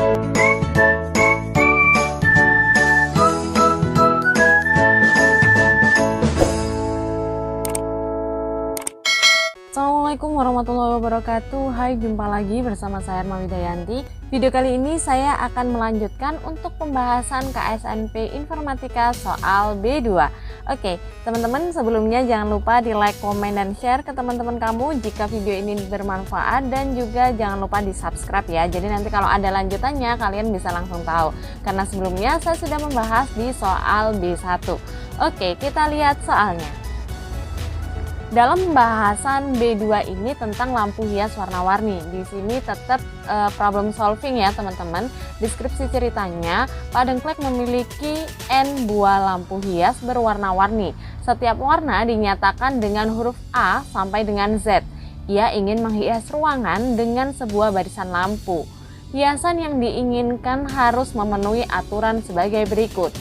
Assalamualaikum warahmatullahi wabarakatuh. Hai, jumpa lagi bersama saya Herma Widayanti. Video kali ini saya akan melanjutkan untuk pembahasan KSNP Informatika soal B2. Oke, teman-teman, sebelumnya jangan lupa di like, komen, dan share ke teman-teman kamu jika video ini bermanfaat, dan juga jangan lupa di subscribe ya. Jadi nanti kalau ada lanjutannya kalian bisa langsung tahu, karena sebelumnya saya sudah membahas di soal B1. Oke, kita lihat soalnya. Dalam pembahasan B2 ini tentang lampu hias warna-warni, di sini tetap problem solving ya teman-teman. Deskripsi ceritanya, Pak Dengklek memiliki N buah lampu hias berwarna-warni. Setiap warna dinyatakan dengan huruf A sampai dengan Z. Ia ingin menghias ruangan dengan sebuah barisan lampu. Hiasan yang diinginkan harus memenuhi aturan sebagai berikut.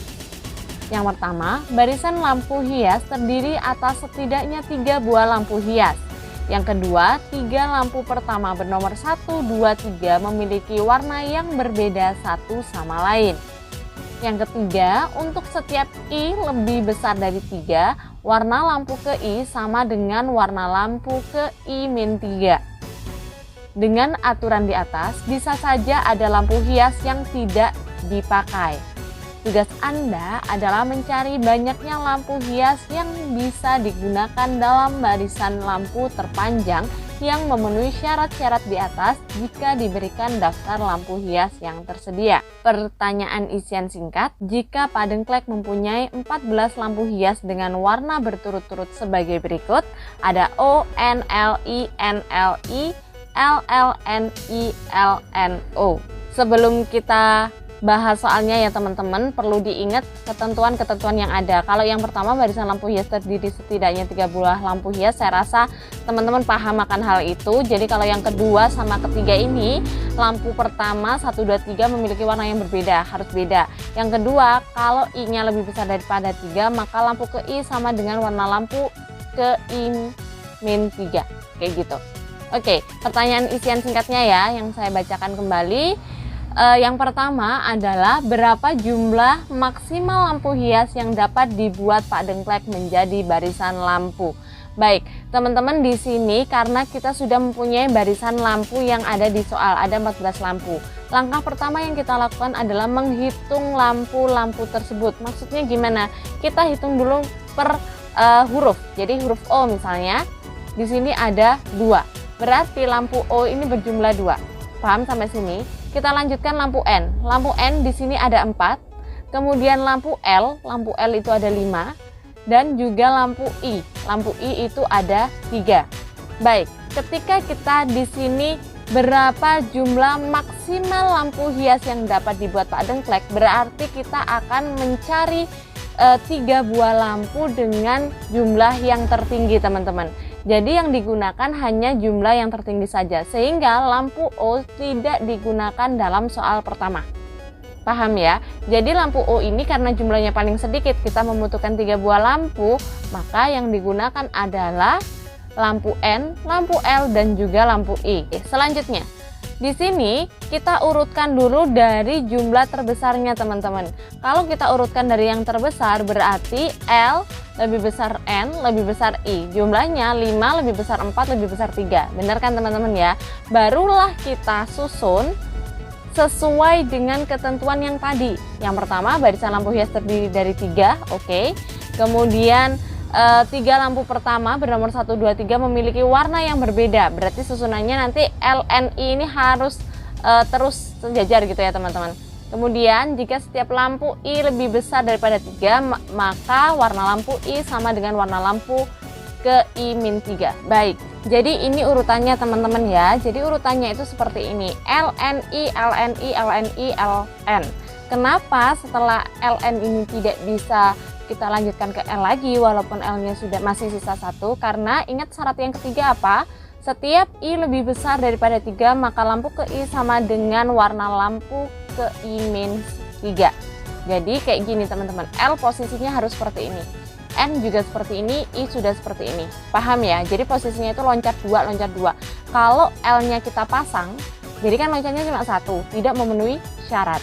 Yang pertama, barisan lampu hias terdiri atas setidaknya 3 buah lampu hias. Yang kedua, 3 lampu pertama bernomor 1, 2, 3 memiliki warna yang berbeda satu sama lain. Yang ketiga, untuk setiap I lebih besar dari 3, warna lampu ke I sama dengan warna lampu ke I-3. Dengan aturan di atas, bisa saja ada lampu hias yang tidak dipakai. Tugas Anda adalah mencari banyaknya lampu hias yang bisa digunakan dalam barisan lampu terpanjang yang memenuhi syarat-syarat di atas jika diberikan daftar lampu hias yang tersedia. Pertanyaan isian singkat, jika Pak Dengklek mempunyai 14 lampu hias dengan warna berturut-turut sebagai berikut, ada O, N, L, I, N, L, I, L, L, N, I, L, N, O. Sebelum kita bahas soalnya ya teman-teman, perlu diingat ketentuan-ketentuan yang ada. Kalau yang pertama, barisan lampu hias terdiri setidaknya 3 buah lampu hias, saya rasa teman-teman paham akan hal itu. Jadi kalau yang kedua sama ketiga ini, lampu pertama 1, 2, 3 memiliki warna yang berbeda, harus beda. Yang kedua, kalau I-nya lebih besar daripada 3, maka lampu ke I sama dengan warna lampu ke I-3, kayak gitu. Oke, pertanyaan isian singkatnya ya yang saya bacakan kembali. Yang pertama adalah berapa jumlah maksimal lampu hias yang dapat dibuat Pak Dengklek menjadi barisan lampu. Baik, teman-teman, di sini karena kita sudah mempunyai barisan lampu yang ada di soal, ada 14 lampu. Langkah pertama yang kita lakukan adalah menghitung lampu-lampu tersebut. Maksudnya gimana? Kita hitung dulu per huruf. Jadi huruf O misalnya, di sini ada 2. Berarti lampu O ini berjumlah 2. Paham sampai sini? Kita lanjutkan lampu N. Lampu N di sini ada 4. Kemudian lampu L itu ada 5. Dan juga lampu I. Lampu I itu ada 3. Baik, ketika kita di sini berapa jumlah maksimal lampu hias yang dapat dibuat Pak Dengklek, berarti kita akan mencari 3 buah lampu dengan jumlah yang tertinggi teman-teman. Jadi yang digunakan hanya jumlah yang tertinggi saja, sehingga lampu O tidak digunakan dalam soal pertama. Paham ya? Jadi lampu O ini karena jumlahnya paling sedikit, kita membutuhkan 3 buah lampu, maka yang digunakan adalah lampu N, lampu L, dan juga lampu I. Selanjutnya, di sini kita urutkan dulu dari jumlah terbesarnya teman-teman. Kalau kita urutkan dari yang terbesar, berarti L lebih besar N, lebih besar I. Jumlahnya 5, lebih besar 4, lebih besar 3. Benar kan teman-teman ya? Barulah kita susun sesuai dengan ketentuan yang tadi. Yang pertama, barisan lampu hias terdiri dari 3, oke. Kemudian 3 lampu pertama bernomor 1, 2, 3 memiliki warna yang berbeda. Berarti susunannya nanti L, N, I ini harus terus sejajar gitu ya teman-teman. Kemudian jika setiap lampu I lebih besar daripada 3, maka warna lampu I sama dengan warna lampu ke I-3. Baik, jadi ini urutannya teman-teman ya. Jadi urutannya itu seperti ini, LNI, LNI, LNI, LN. Kenapa setelah LN ini tidak bisa kita lanjutkan ke L lagi walaupun L-nya sudah masih sisa 1? Karena ingat syarat yang ketiga apa? Setiap I lebih besar daripada 3, maka lampu ke I sama dengan warna lampu ke I-3. Jadi kayak gini teman-teman, L posisinya harus seperti ini, N juga seperti ini, I sudah seperti ini. Paham ya? Jadi posisinya itu loncat 2, loncat 2. Kalau L-nya kita pasang, Jadi kan loncengnya cuma satu, tidak memenuhi syarat.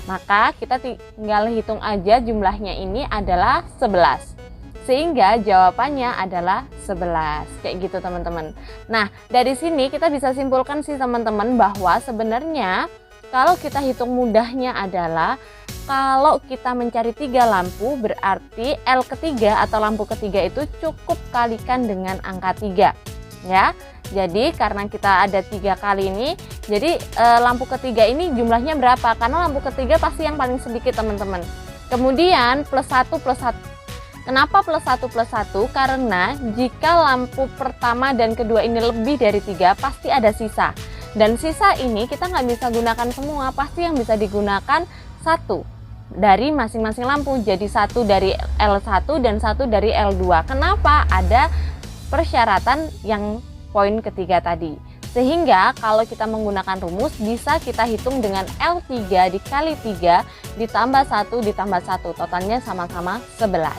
Maka kita tinggal hitung aja jumlahnya ini adalah 11. Sehingga jawabannya adalah 11. Kayak gitu teman-teman. Nah, dari sini kita bisa simpulkan sih teman-teman bahwa sebenarnya kalau kita hitung mudahnya adalah kalau kita mencari 3 lampu berarti L ketiga atau lampu ketiga itu cukup kalikan dengan angka 3. Ya. Jadi karena kita ada 3 kali ini, jadi lampu ketiga ini jumlahnya berapa? Karena lampu ketiga pasti yang paling sedikit teman-teman. Kemudian plus 1 plus 1. Kenapa plus 1 plus 1? Karena jika lampu pertama dan kedua ini lebih dari 3 pasti ada sisa. Dan sisa ini kita nggak bisa gunakan semua, pasti yang bisa digunakan 1 dari masing-masing lampu. Jadi 1 dari L1 dan 1 dari L2. Kenapa? Ada persyaratan yang poin ketiga tadi. Sehingga kalau kita menggunakan rumus bisa kita hitung dengan L3 dikali 3 ditambah 1 ditambah 1. Totalnya sama-sama 11.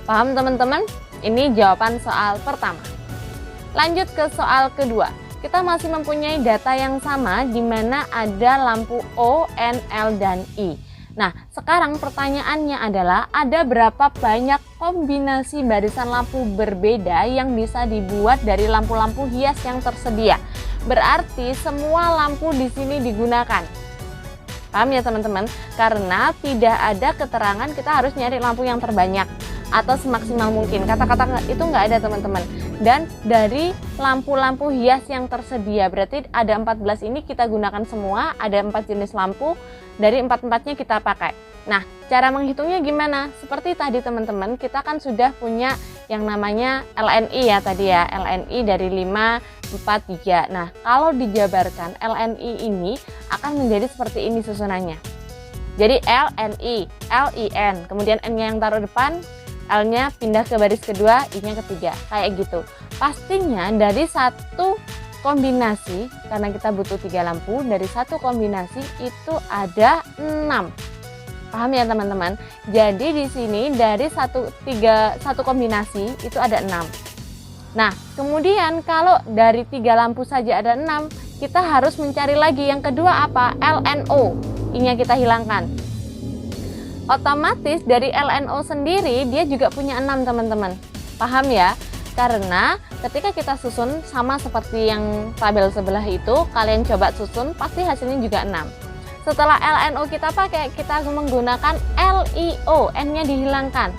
Paham teman-teman? Ini jawaban soal pertama. Lanjut ke soal kedua. Kita masih mempunyai data yang sama di mana ada lampu O, N, L, dan I. Nah, sekarang pertanyaannya adalah ada berapa banyak kombinasi barisan lampu berbeda yang bisa dibuat dari lampu-lampu hias yang tersedia. Berarti semua lampu di sini digunakan. Paham ya teman-teman? Karena tidak ada keterangan kita harus nyari lampu yang terbanyak atau semaksimal mungkin. Kata-kata itu nggak ada teman-teman. Dan dari lampu-lampu hias yang tersedia, berarti ada 14 ini kita gunakan semua, ada 4 jenis lampu, dari 4-4-nya kita pakai. Nah, cara menghitungnya gimana? Seperti tadi teman-teman, kita kan sudah punya yang namanya LNI ya tadi ya, LNI dari 5, 4, 3. Nah, kalau dijabarkan LNI ini akan menjadi seperti ini susunannya. Jadi LNI, LIN, kemudian N-nya yang taruh depan, L-nya pindah ke baris kedua, I-nya ketiga, kayak gitu. Pastinya dari satu kombinasi, karena kita butuh 3 lampu, dari satu kombinasi itu ada 6. Paham ya teman-teman? Jadi di sini dari satu kombinasi itu ada 6. Nah, kemudian kalau dari 3 lampu saja ada 6, kita harus mencari lagi yang kedua apa? LNO, I-nya kita hilangkan. Otomatis dari LNO sendiri dia juga punya 6 teman-teman. Paham ya? Karena ketika kita susun sama seperti yang tabel sebelah itu, kalian coba susun pasti hasilnya juga 6. Setelah LNO kita pakai, kita menggunakan LIO, N-nya dihilangkan.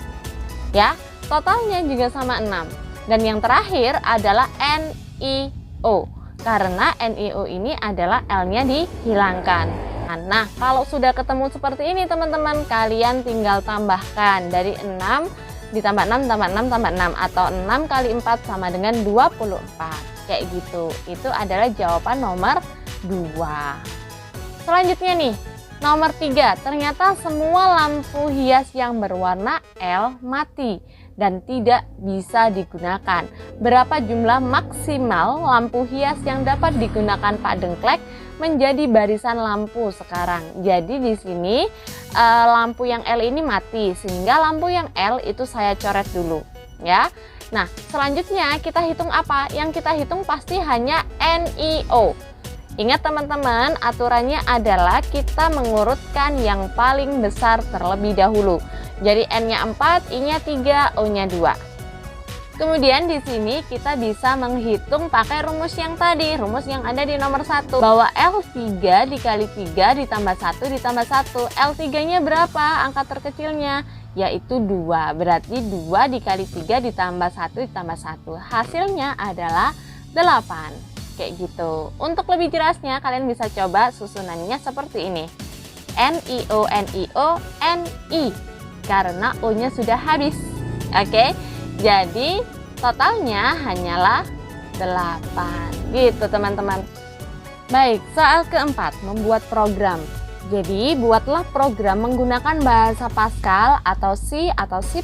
Ya, totalnya juga sama 6. Dan yang terakhir adalah NIO. Karena NIO ini adalah L-nya dihilangkan. Nah, kalau sudah ketemu seperti ini teman-teman, kalian tinggal tambahkan dari 6 ditambah 6 tambah 6 tambah 6 atau 6 kali 4 sama dengan 24. Kayak gitu. Itu adalah jawaban nomor 2. Selanjutnya nih, nomor 3. Ternyata semua lampu hias yang berwarna L mati dan tidak bisa digunakan. Berapa jumlah maksimal lampu hias yang dapat digunakan Pak Dengklek menjadi barisan lampu sekarang? Jadi di sini lampu yang L ini mati, sehingga lampu yang L itu saya coret dulu ya. Nah, selanjutnya kita hitung apa? Yang kita hitung pasti hanya NIO. Ingat teman-teman, aturannya adalah kita mengurutkan yang paling besar terlebih dahulu. Jadi N-nya 4, I-nya 3, O-nya 2. Kemudian di sini kita bisa menghitung pakai rumus yang tadi, rumus yang ada di nomor 1. Bahwa L3 dikali 3 ditambah 1 ditambah 1. L3-nya berapa? Angka terkecilnya yaitu 2. Berarti 2 dikali 3 ditambah 1 ditambah 1. Hasilnya adalah 8. Kayak gitu. Untuk lebih jelasnya kalian bisa coba susunannya seperti ini. NIO, NIO, NI. Karena O-nya sudah habis. Oke. Jadi totalnya hanyalah 8 gitu teman-teman. Baik, soal keempat, membuat program. Jadi buatlah program menggunakan bahasa Pascal atau C atau C++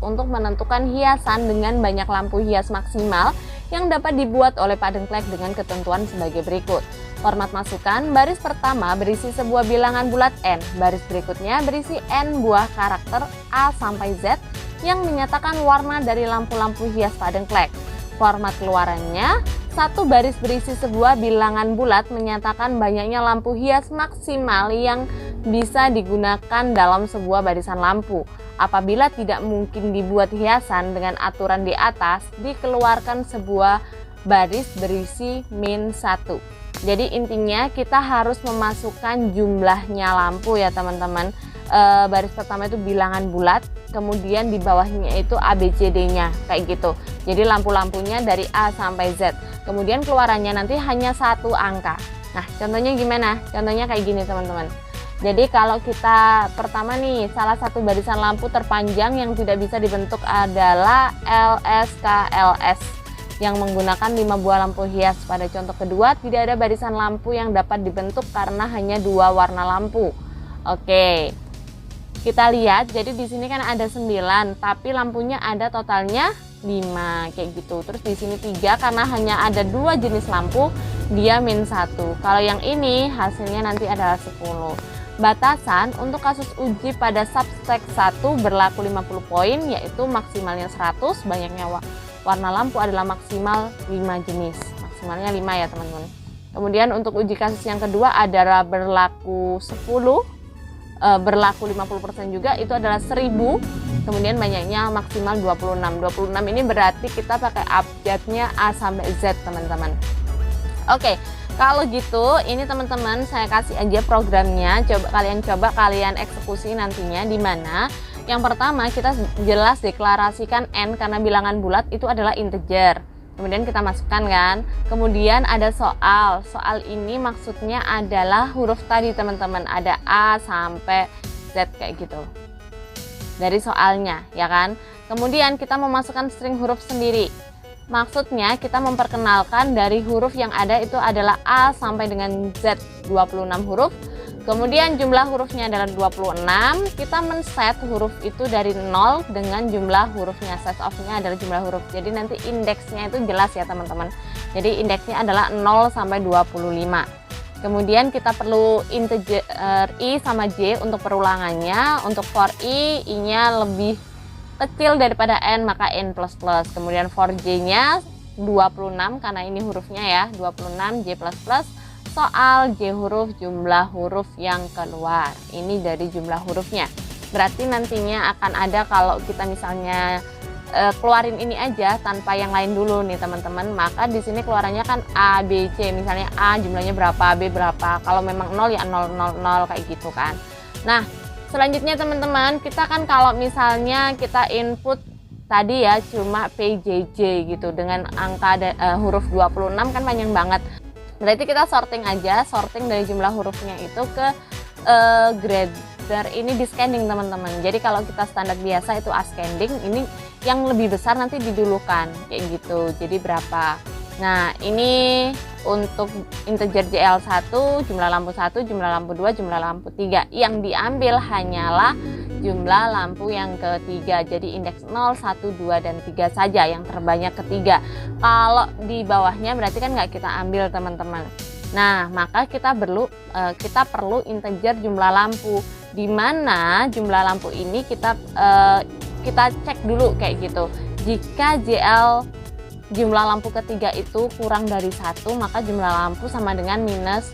untuk menentukan hiasan dengan banyak lampu hias maksimal yang dapat dibuat oleh Pak Dengklek dengan ketentuan sebagai berikut. Format masukan, baris pertama berisi sebuah bilangan bulat N, baris berikutnya berisi N buah karakter A sampai Z yang menyatakan warna dari lampu-lampu hias Pak Dengklek. Format keluarannya, Satu baris berisi sebuah bilangan bulat menyatakan banyaknya lampu hias maksimal yang bisa digunakan dalam sebuah barisan lampu. Apabila tidak mungkin dibuat hiasan dengan aturan di atas, dikeluarkan sebuah baris berisi -1. Jadi intinya kita harus memasukkan jumlahnya lampu ya teman-teman. Baris pertama itu bilangan bulat, kemudian di bawahnya itu ABCD-nya kayak gitu. Jadi lampu-lampunya dari A sampai Z. Kemudian keluarannya nanti hanya satu angka. Nah, contohnya gimana? Contohnya kayak gini teman-teman. Jadi kalau kita pertama nih, salah satu barisan lampu terpanjang yang tidak bisa dibentuk adalah LSKLS yang menggunakan 5 buah lampu hias. Pada contoh kedua, tidak ada barisan lampu yang dapat dibentuk karena hanya 2 warna lampu. Oke. Kita lihat, jadi di sini kan ada 9, tapi lampunya ada totalnya 5 kayak gitu. Terus di sini 3 karena hanya ada 2 jenis lampu, dia -1. Kalau yang ini hasilnya nanti adalah 10. Batasan untuk kasus uji pada substek 1 berlaku 50 poin, yaitu maksimalnya 100, banyaknya warna lampu adalah maksimal 5 jenis. Maksimalnya 5 ya teman-teman. Kemudian untuk uji kasus yang kedua adalah berlaku 10, berlaku 50% juga, itu adalah 1000. Kemudian banyaknya maksimal 26. 26 ini berarti kita pakai abjadnya A sampai Z teman-teman. Oke, kalau gitu ini teman-teman saya kasih aja programnya, coba kalian eksekusi nantinya, di mana yang pertama kita jelas deklarasikan N karena bilangan bulat itu adalah integer. Kemudian kita masukkan kan. Kemudian ada soal ini maksudnya adalah huruf tadi teman-teman, ada A sampai Z kayak gitu dari soalnya ya kan. Kemudian kita memasukkan string huruf sendiri, maksudnya kita memperkenalkan dari huruf yang ada itu adalah A sampai dengan Z, 26 huruf. Kemudian jumlah hurufnya adalah 26. Kita men-set huruf itu dari 0 dengan jumlah hurufnya. Set of-nya adalah jumlah huruf. Jadi nanti indeksnya itu jelas ya teman-teman. Jadi indeksnya adalah 0 sampai 25. Kemudian kita perlu integer I sama J untuk perulangannya. Untuk for I-nya lebih kecil daripada N, maka N++. Kemudian for J-nya 26 karena ini hurufnya ya, 26 J++. Soal J huruf jumlah huruf yang keluar, ini dari jumlah hurufnya. Berarti nantinya akan ada kalau kita misalnya keluarin ini aja tanpa yang lain dulu nih teman-teman, maka di sini keluarannya kan A, B, C. Misalnya A jumlahnya berapa, B berapa. Kalau memang 0 ya 0, 0, 0 kayak gitu kan. Nah selanjutnya teman-teman, kita kan kalau misalnya kita input tadi ya cuma PJJ gitu dengan angka huruf 26 kan panjang banget. Berarti kita sorting aja, sorting dari jumlah hurufnya itu ke grader ini di scanning teman-teman. Jadi kalau kita standar biasa itu ascending, ini yang lebih besar nanti didulukan kayak gitu. Jadi berapa? Nah ini untuk integer JL1, jumlah lampu 1, jumlah lampu 2, jumlah lampu 3. Yang diambil hanyalah jumlah lampu yang ketiga. Jadi indeks 0, 1, 2, dan 3 saja, yang terbanyak ketiga. Kalau di bawahnya berarti kan nggak kita ambil teman-teman. Nah maka kita perlu integer jumlah lampu, di mana jumlah lampu ini kita cek dulu kayak gitu. Jika JL jumlah lampu ketiga itu kurang dari 1, maka jumlah lampu sama dengan -1.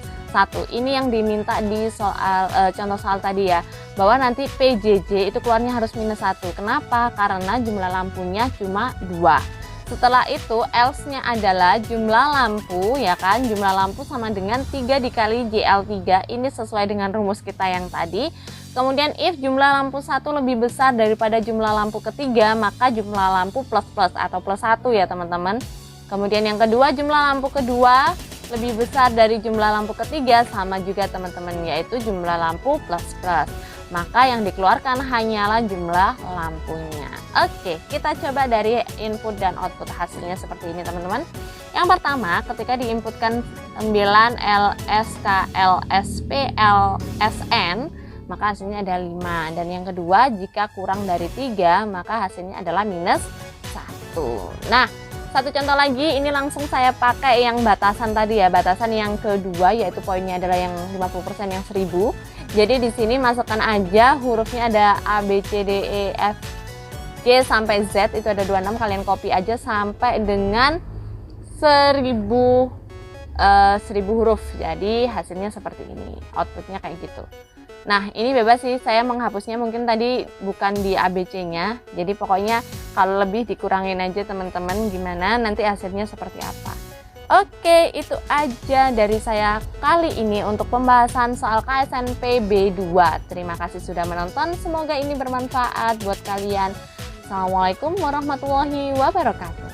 Ini yang diminta di soal contoh soal tadi ya, bahwa nanti PJJ itu keluarnya harus -1. Kenapa? Karena jumlah lampunya cuma 2. Setelah itu else-nya adalah jumlah lampu ya kan, jumlah lampu sama dengan 3 dikali JL3. Ini sesuai dengan rumus kita yang tadi. Kemudian if jumlah lampu 1 lebih besar daripada jumlah lampu ketiga, maka jumlah lampu plus atau +1 ya teman-teman. Kemudian yang kedua, jumlah lampu kedua lebih besar dari jumlah lampu ketiga, sama juga teman-teman, yaitu jumlah lampu plus. Maka yang dikeluarkan hanyalah jumlah lampunya. Oke, kita coba dari input dan output hasilnya seperti ini teman-teman. Yang pertama, ketika diinputkan 9 LSKLSPLSN, maka hasilnya ada 5. Dan yang kedua, jika kurang dari 3, maka hasilnya adalah -1. Nah, satu contoh lagi, ini langsung saya pakai yang batasan tadi ya, batasan yang kedua, yaitu poinnya adalah yang 50% yang 1000. Jadi di sini masukkan aja hurufnya, ada A, B, C, D, E, F, G sampai Z, itu ada 26. Kalian copy aja sampai dengan 1000 huruf. Jadi hasilnya seperti ini, outputnya kayak gitu. Nah, ini bebas sih, saya menghapusnya mungkin tadi bukan di ABC-nya. Jadi pokoknya kalau lebih dikurangin aja teman-teman, gimana nanti hasilnya seperti apa. Oke, itu aja dari saya kali ini untuk pembahasan soal KSNP B2. Terima kasih sudah menonton, semoga ini bermanfaat buat kalian. Assalamualaikum warahmatullahi wabarakatuh.